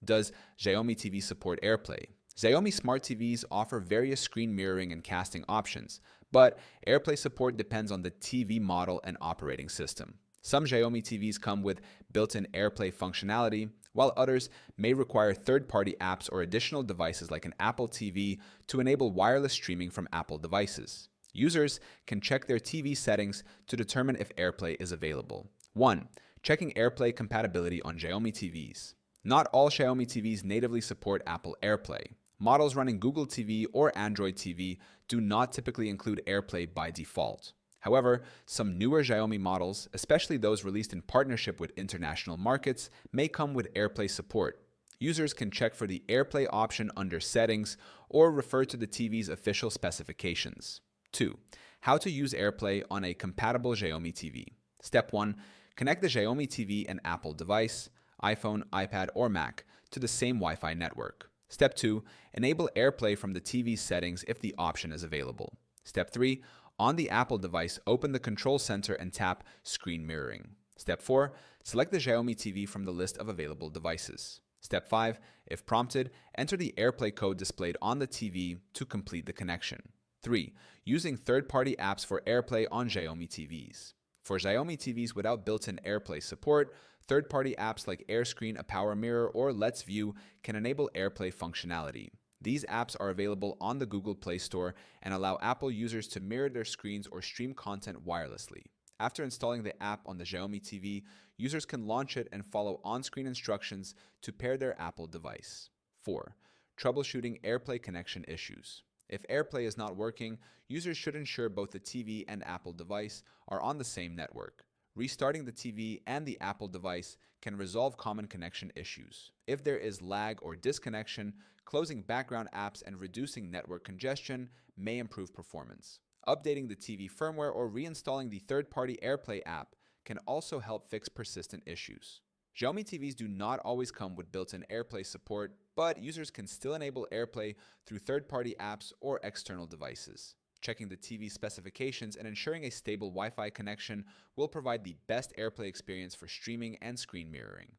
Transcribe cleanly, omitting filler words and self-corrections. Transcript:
Does Xiaomi TV support AirPlay? Xiaomi smart TVs offer various screen mirroring and casting options, but AirPlay support depends on the TV model and operating system. Some Xiaomi TVs come with built-in AirPlay functionality, while others may require third-party apps or additional devices like an Apple TV to enable wireless streaming from Apple devices. Users can check their TV settings to determine if AirPlay is available. 1. Checking AirPlay compatibility on Xiaomi TVs. Not all Xiaomi TVs natively support Apple AirPlay. Models running Google TV or Android TV do not typically include AirPlay by default. However, some newer Xiaomi models, especially those released in partnership with international markets, may come with AirPlay support. Users can check for the AirPlay option under Settings or refer to the TV's official specifications. 2. How to use AirPlay on a compatible Xiaomi TV. Step 1. Connect the Xiaomi TV and Apple device, iPhone, iPad, or Mac, to the same Wi-Fi network. Step 2. Enable AirPlay from the TV's settings if the option is available. Step 3. On the Apple device, open the Control Center and tap Screen Mirroring. Step 4. Select the Xiaomi TV from the list of available devices. Step 5. If prompted, enter the AirPlay code displayed on the TV to complete the connection. 3. Using third-party apps for AirPlay on Xiaomi TVs. For Xiaomi TVs without built-in AirPlay support, third-party apps like AirScreen, a Power Mirror, or Let's View can enable AirPlay functionality. These apps are available on the Google Play Store and allow Apple users to mirror their screens or stream content wirelessly. After installing the app on the Xiaomi TV, users can launch it and follow on-screen instructions to pair their Apple device. 4. Troubleshooting AirPlay connection issues. If AirPlay is not working, users should ensure both the TV and Apple device are on the same network. Restarting the TV and the Apple device can resolve common connection issues. If there is lag or disconnection, closing background apps and reducing network congestion may improve performance. Updating the TV firmware or reinstalling the third-party AirPlay app can also help fix persistent issues. Xiaomi TVs do not always come with built-in AirPlay support, but users can still enable AirPlay through third-party apps or external devices. Checking the TV specifications and ensuring a stable Wi-Fi connection will provide the best AirPlay experience for streaming and screen mirroring.